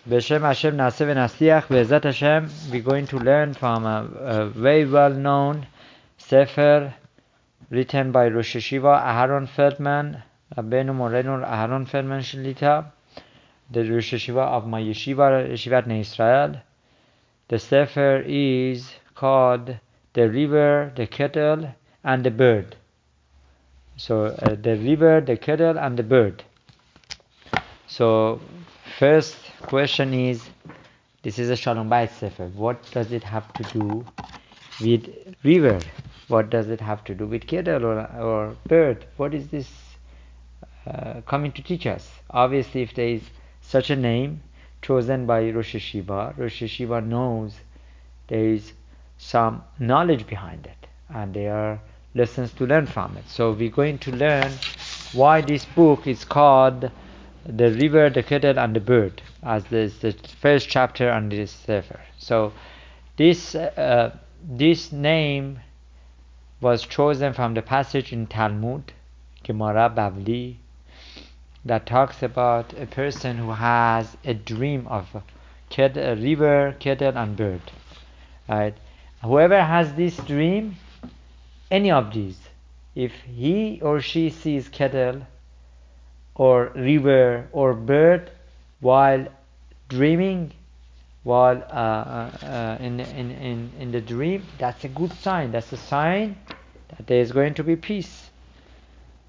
Beshem Hashem Naseh V'Nasiach Be'ezat Hashem. We're going to learn from a very well-known sefer written by Rosh Yeshiva Aharon Feldman, Rabbeinu Morenu Aharon Feldman Shlita, the Rosh Yeshiva of my Yeshiva, Yeshivat Yisrael. The sefer is called The River, the Kettle, and the Bird. So the river, the kettle, and the bird. So first question is, this is a Shalom Bayit Sefer. What does it have to do with river? What does it have to do with kettle or bird? What is this coming to teach us? Obviously, if there is such a name chosen by Rosh Yeshiva knows there is some knowledge behind it, and there are lessons to learn from it. So we're going to learn why this book is called The River, the Kettle, and the Bird, as this the first chapter on this sefer. So this name was chosen from the passage in Talmud, Gemara Bavli, that talks about a person who has a dream of a river, kettle, and bird. Right? Whoever has this dream, any of these, if he or she sees kettle or river or bird while dreaming, while in the dream, that's a good sign. That's a sign that there is going to be peace.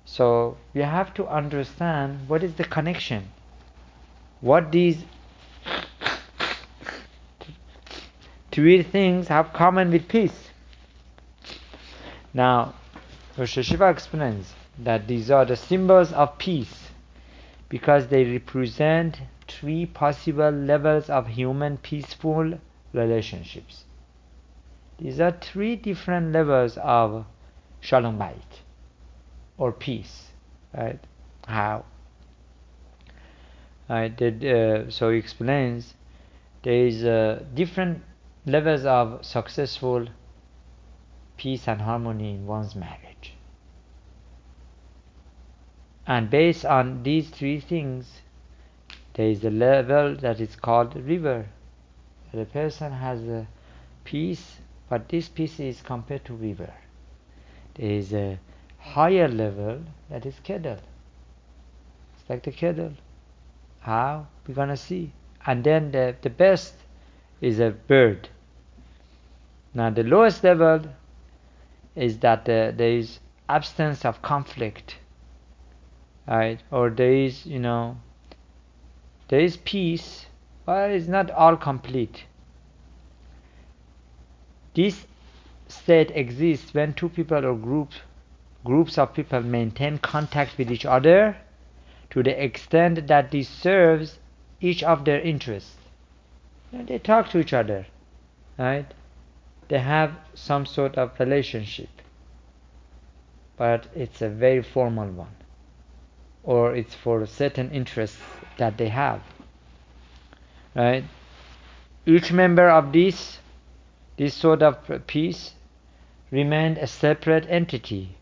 So we have to understand what is the connection, what these three things have common with peace. Now, Rosh Yeshiva explains that these are the symbols of peace because they represent three possible levels of human peaceful relationships. These are three different levels of Shalom Bayit or peace. Right? How? Right? So he explains there is different levels of successful peace and harmony in one's marriage. And based on these three things, there is a level that is called river. The person has a peace, but this peace is compared to river. There is a higher level that is kettle. It's like the kettle. How? We're gonna see. And then the best is a bird. Now the lowest level is that there is absence of conflict, right? Or there is peace, but it's not all complete. This state exists when two people or groups of people maintain contact with each other to the extent that this serves each of their interests. They talk to each other, right? They have some sort of relationship, but it's a very formal one, or it's for certain interests that they have, right? Each member of this sort of peace remained a separate entity,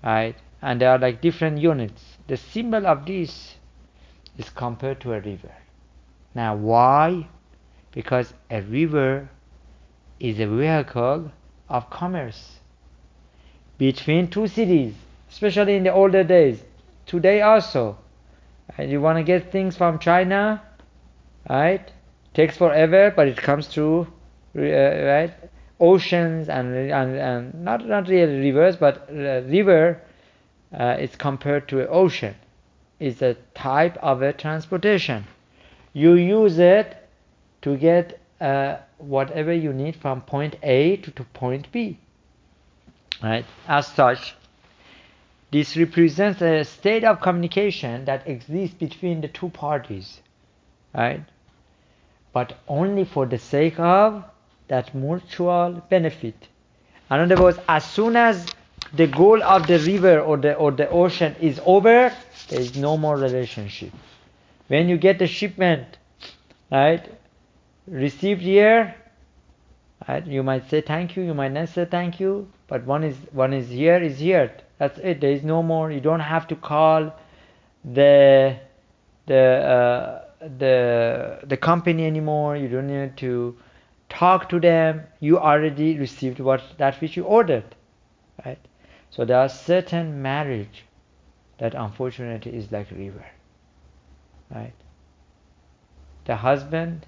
right? And there are like different units. The symbol of this is compared to a river. Now why? Because a river is a vehicle of commerce between two cities, especially in the older days. Today also, right? You want to get things from China, right? Takes forever, but it comes through right? Oceans and not really rivers, but river is compared to an ocean. It's a type of a transportation. You use it to get whatever you need from point A to point B. Right? As such, this represents a state of communication that exists between the two parties, right? But only for the sake of that mutual benefit. In other words, as soon as the goal of the river or the ocean is over, there is no more relationship. When you get the shipment, right, received here, right, you might say thank you, you might not say thank you, but one is here. That's it. There is no more. You don't have to call the the company anymore. You don't need to talk to them. You already received that which you ordered, right? So there are certain marriage that unfortunately is like river, right? The husband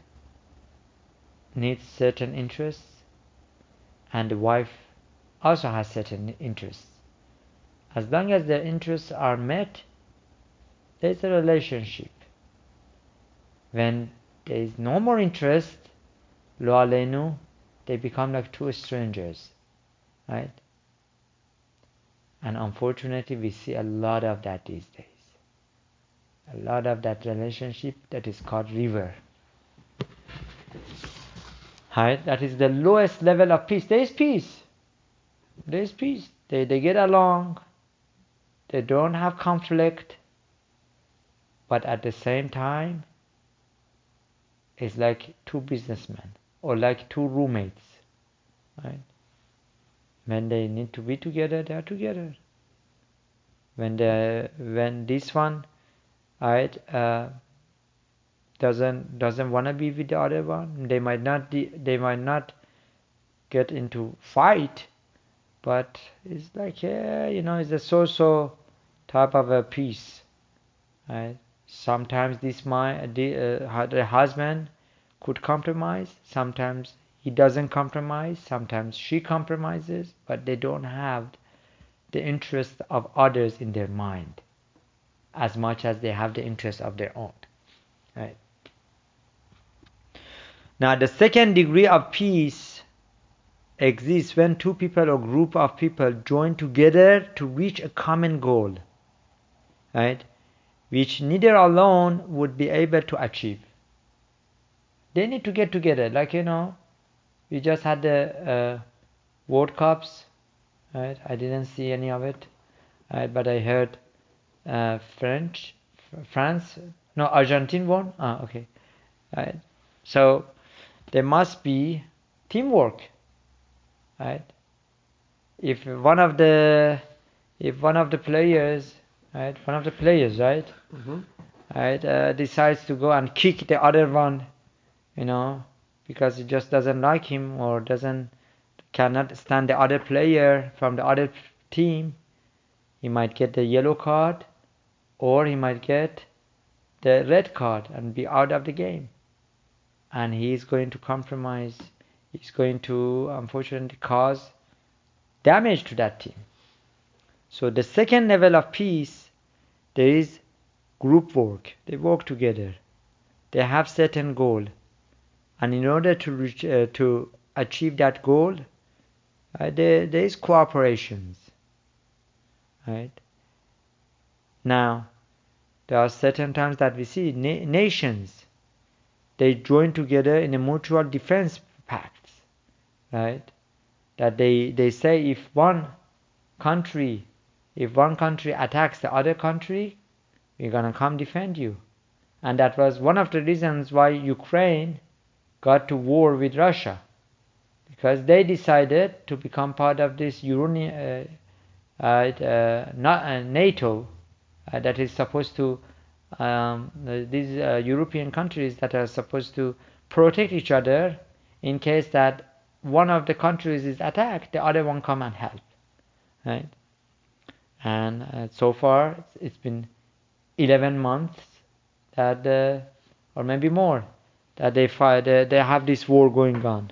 needs certain interests, and the wife also has certain interests. As long as their interests are met, there is a relationship. When there is no more interest, lo aleinu, they become like two strangers, right? And unfortunately, we see a lot of that these days. A lot of that relationship that is called river. Right? That is the lowest level of peace. There is peace. There is peace. They get along. They don't have conflict. But at the same time, it's like two businessmen or like two roommates. Right? When they need to be together, they are together. When this one, right, doesn't want to be with the other one, they might not get into fight, but it's like, it's a so-so type of a peace, right? Sometimes the husband could compromise, sometimes he doesn't compromise, sometimes she compromises, but they don't have the interest of others in their mind as much as they have the interest of their own, right? Now the second degree of peace exists when two people or group of people join together to reach a common goal, right? Which neither alone would be able to achieve. They need to get together. Like, we just had the World Cups, right? I didn't see any of it, right? But I heard Argentine won. Okay, right. So there must be teamwork, right? If one of the players, right, right, decides to go and kick the other one, because he just doesn't like him or cannot stand the other player from the other team, he might get the yellow card or he might get the red card and be out of the game. And he is going to compromise. He's going to, unfortunately, cause damage to that team. So the second level of peace, there is group work. They work together. They have certain goal, and in order to achieve that goal, there is cooperations. Right? Now, there are certain times that we see nations, they join together in a mutual defense pact, right? That they say if one country attacks the other country, we're gonna come defend you. And that was one of the reasons why Ukraine got to war with Russia, because they decided to become part of this NATO, that is supposed to these European countries that are supposed to protect each other in case that one of the countries is attacked, the other one come and help, right? And so far it's been 11 months that or maybe more that they have this war going on,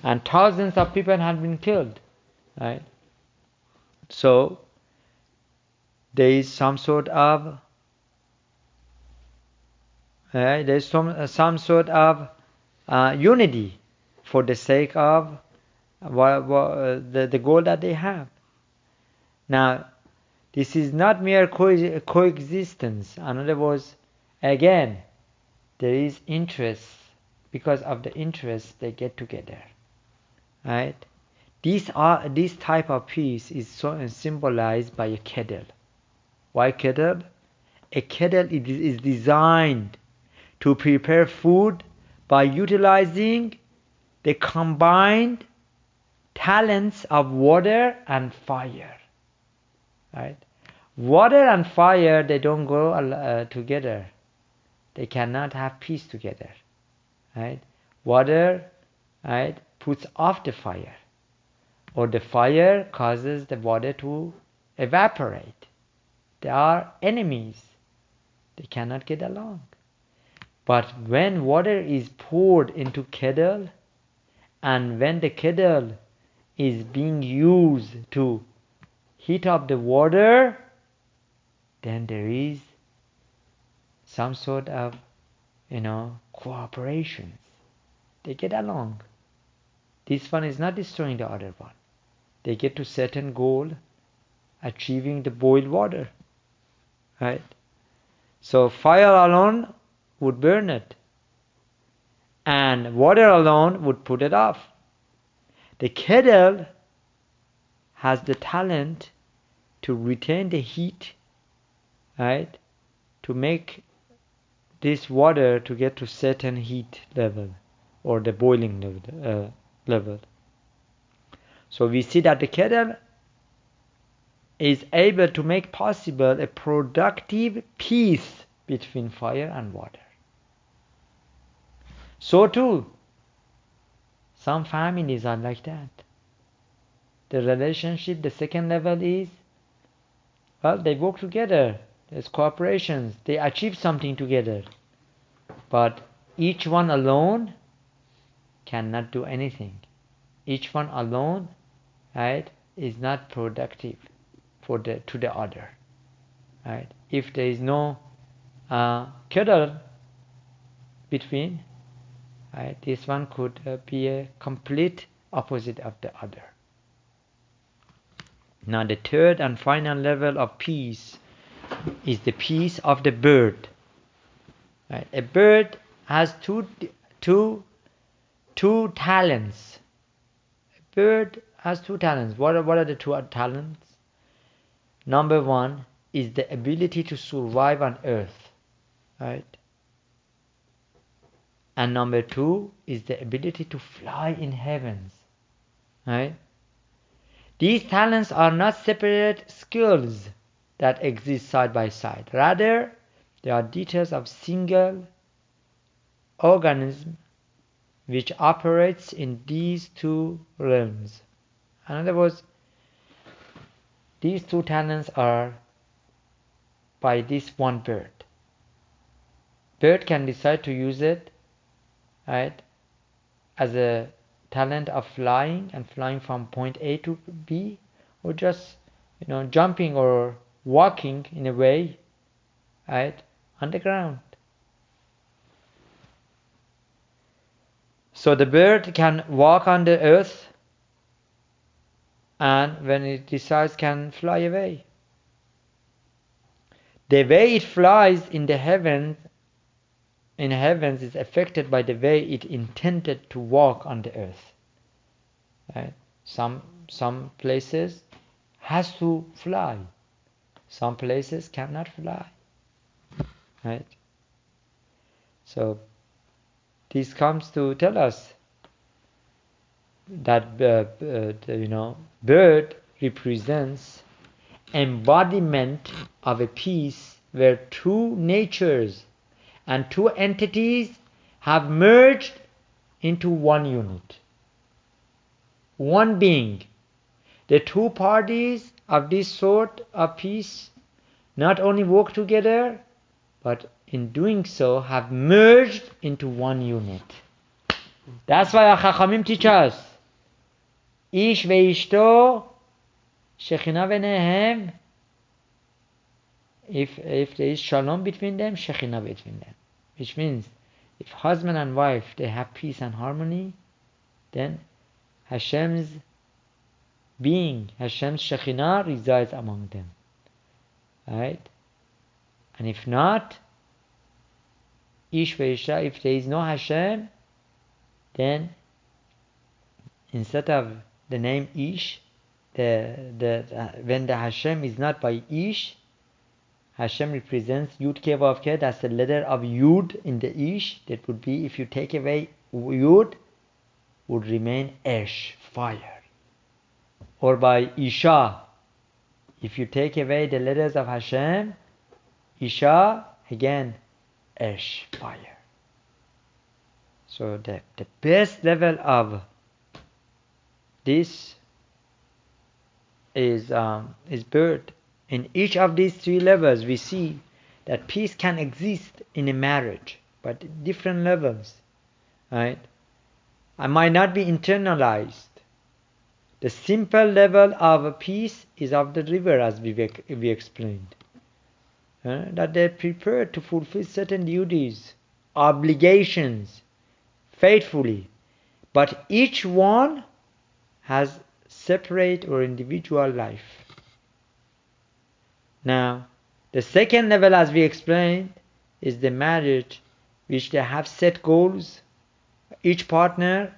and thousands of people have been killed, right? So there is some sort of unity for the sake of the goal that they have. Now, this is not mere coexistence. In other words, again, there is interest. Because of the interest, they get together, right? This type of peace is symbolized by a kettle. Why kettle? A kettle is designed to prepare food by utilizing the combined talents of water and fire, right? Water and fire, they don't go together. they cannot have peace together. Right? Water, right, puts off the fire, or the fire causes the water to evaporate. They are enemies. They cannot get along. But when water is poured into kettle, and when the kettle is being used to heat up the water, then there is some sort of, cooperation. They get along. This one is not destroying the other one. They get to certain goal, achieving the boiled water. Right? So fire alone would burn it, and water alone would put it off. The kettle has the talent to retain the heat, right? To make this water to get to certain heat level, or the boiling level. So we see that the kettle is able to make possible a productive peace between fire and water. So too, some families are like that. The relationship, the second level is, they work together. There's cooperations. They achieve something together. But each one alone cannot do anything. Each one alone, right, is not productive to the other. Right? If there is no kettle between, right, this one could be a complete opposite of the other. Now the third and final level of peace is the peace of the bird. Right? A bird has two talents. A bird has two talents. What are the two talents? Number one is the ability to survive on earth. Right? And number two is the ability to fly in heavens. Right? These talents are not separate skills that exist side by side. Rather, they are details of single organism which operates in these two realms. In other words, these two talents are by this one bird. Bird can decide to use it, right, as a talent of flying, and flying from point A to B, or just jumping or walking in a way, right, on the ground. So the bird can walk on the earth, and when it decides, can fly away. The way it flies in the heavens is affected by the way it intended to walk on the earth. Right? Some places has to fly. Some places cannot fly. Right? So this comes to tell us that bird represents embodiment of a peace where two natures and two entities have merged into one unit, one being. The two parties of this sort of peace not only work together, but in doing so have merged into one unit. That's why our Chachamim teach us, Ish ve'ishto shechina v'nehem. If there is shalom between them, shechina between them. Which means, if husband and wife, they have peace and harmony, then Hashem's being, Hashem's shechina resides among them. Right? And if not, Ish ve'isha, if there is no Hashem, then instead of the name Ish, when the Hashem is not by Ish, Hashem represents Yud Ke Vav Ke. That's the letter of Yud in the Ish. That would be, if you take away Yud, would remain Esh, fire. Or by Isha, if you take away the letters of Hashem, Isha, again, ash, fire. So the best level of this is birth. In each of these three levels, we see that peace can exist in a marriage, but at different levels, right? It might not be internalized. The simple level of peace is of the river, as we explained. That they're prepared to fulfill certain duties, obligations, faithfully. But each one has separate or individual life. Now, the second level, as we explained, is the marriage, which they have set goals. Each partner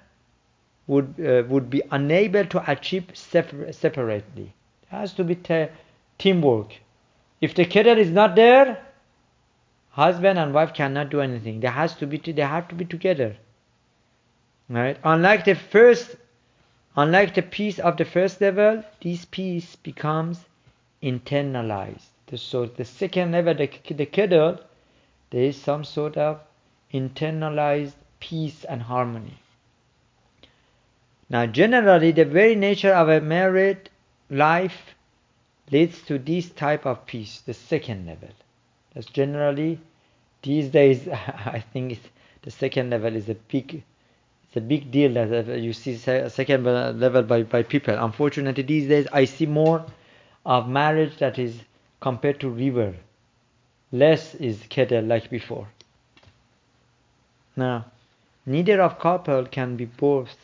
would be unable to achieve separately. It has to be teamwork. If the kettle is not there, husband and wife cannot do anything. They have to be together. Right? Unlike the peace of the first level, this peace becomes internalized. So the second level, the kettle, there is some sort of internalized peace and harmony. Now, generally, the very nature of a married life leads to this type of peace, the second level. That's generally, these days, I think the second level is a big deal that you see second level by people. Unfortunately, these days, I see more of marriage that is compared to river. Less is kettle like before. Now, neither of couple can be both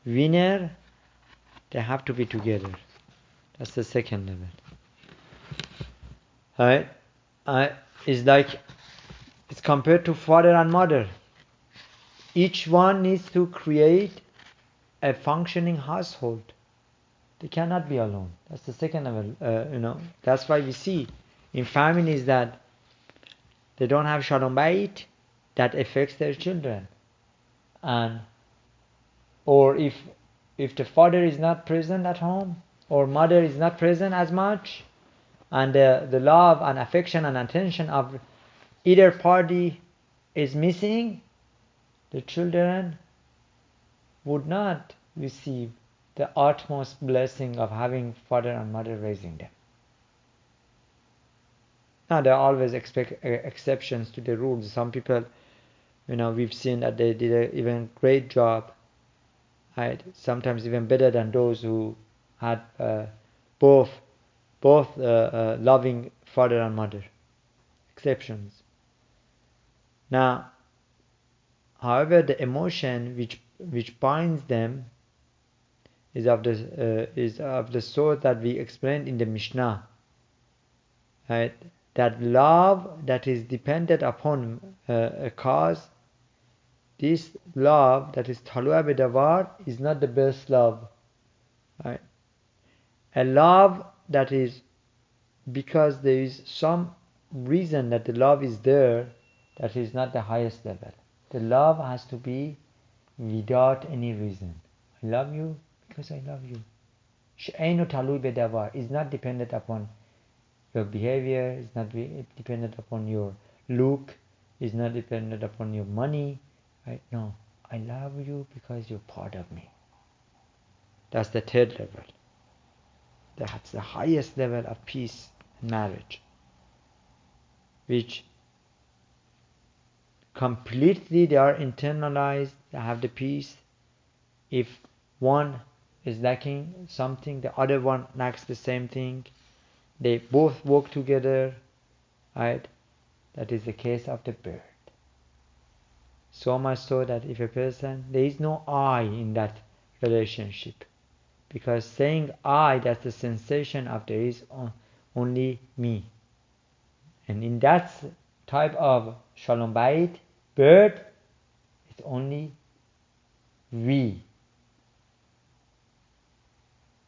winner. They have to be together. That's the second level. Alright? It's compared to father and mother. Each one needs to create a functioning household. They cannot be alone. That's the second level. That's why we see in families that they don't have Shalom Bayit, that affects their children. Or if the father is not present at home, or mother is not present as much, and the love and affection and attention of either party is missing, the children would not receive the utmost blessing of having father and mother raising them. Now, there are always exceptions to the rules. Some people, we've seen that they did an even great job, right? Sometimes even better than those who had both loving father and mother. Exceptions. Now, however, the emotion which binds them is of the sort that we explained in the Mishnah, right? That love that is dependent upon a cause, this love that is talua bedavar is not the best love, right? A love that is because there is some reason that the love is there, that is not the highest level. The love has to be without any reason. I love you because I love you. She'einu talui bedavar is not dependent upon your behavior, is not dependent upon your look, is not dependent upon your money. Right? No, I love you because you're part of me. That's the third level. That's the highest level of peace in marriage, which completely they are internalized. They have the peace. If one is lacking something, the other one lacks the same thing. They both work together, right? That is the case of the bird. So much so that if a person, there is no I in that relationship. Because saying I, that's the sensation of there is only me. And in that type of Shalom Bayit, bird, it's only we.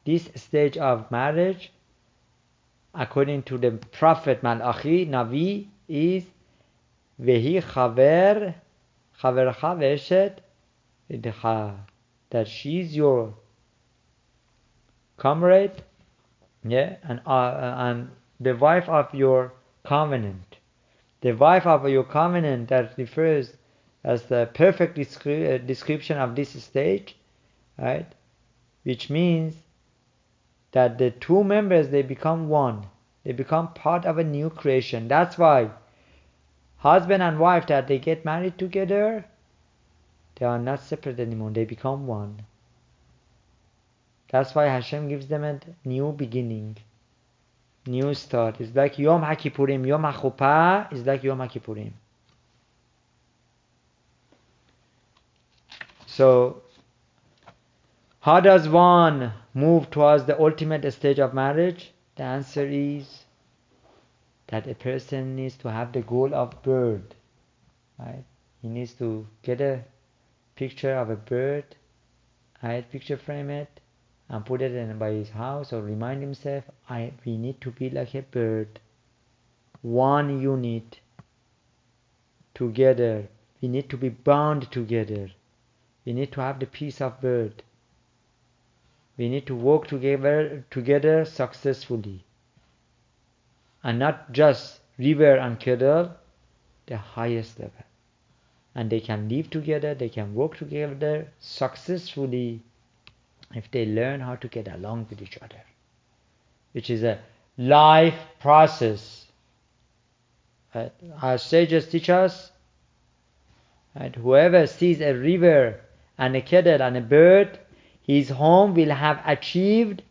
This stage of marriage, according to the Prophet Malachi, Navi, is Vehi Chaver Chavercha Veshet, that she is your comrade, and the wife of your covenant. The wife of your covenant, that refers as the perfect description of this stage, right? Which means that the two members, they become one. They become part of a new creation. That's why husband and wife, that they get married together, they are not separate anymore. They become one. That's why Hashem gives them a new beginning, new start. It's like Yom HaKippurim. Yom HaChuppah is like Yom HaKippurim. So, how does one move towards the ultimate stage of marriage? The answer is that a person needs to have the goal of bird. Right? He needs to get a picture of a bird, right? Picture frame it, and put it in by his house, or remind himself, we need to be like a bird, one unit, together. We need to be bound together. We need to have the peace of bird. We need to work together successfully, and not just river and Kettle, the highest level. And they can live together, they can work together successfully if they learn how to get along with each other, which is a life process. Our sages teach us, whoever sees a river and a Kettle and a bird, his home will have achieved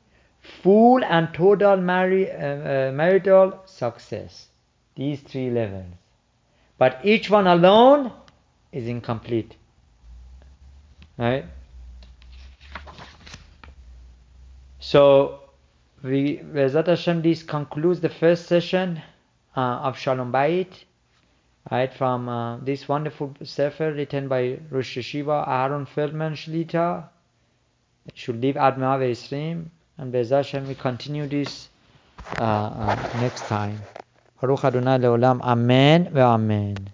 full and total marital success. These three levels. But each one alone is incomplete. Right? So, Be'ezrat Hashem, this concludes the first session of Shalom Bayit, right, from this wonderful sefer written by Rosh Yeshiva Aharon Feldman Shlita. It should live Ad Me'ah V'Yisrim, and Be'ezrat Hashem we continue this next time. Baruch Adonai Le'olam. Amen ve'amen.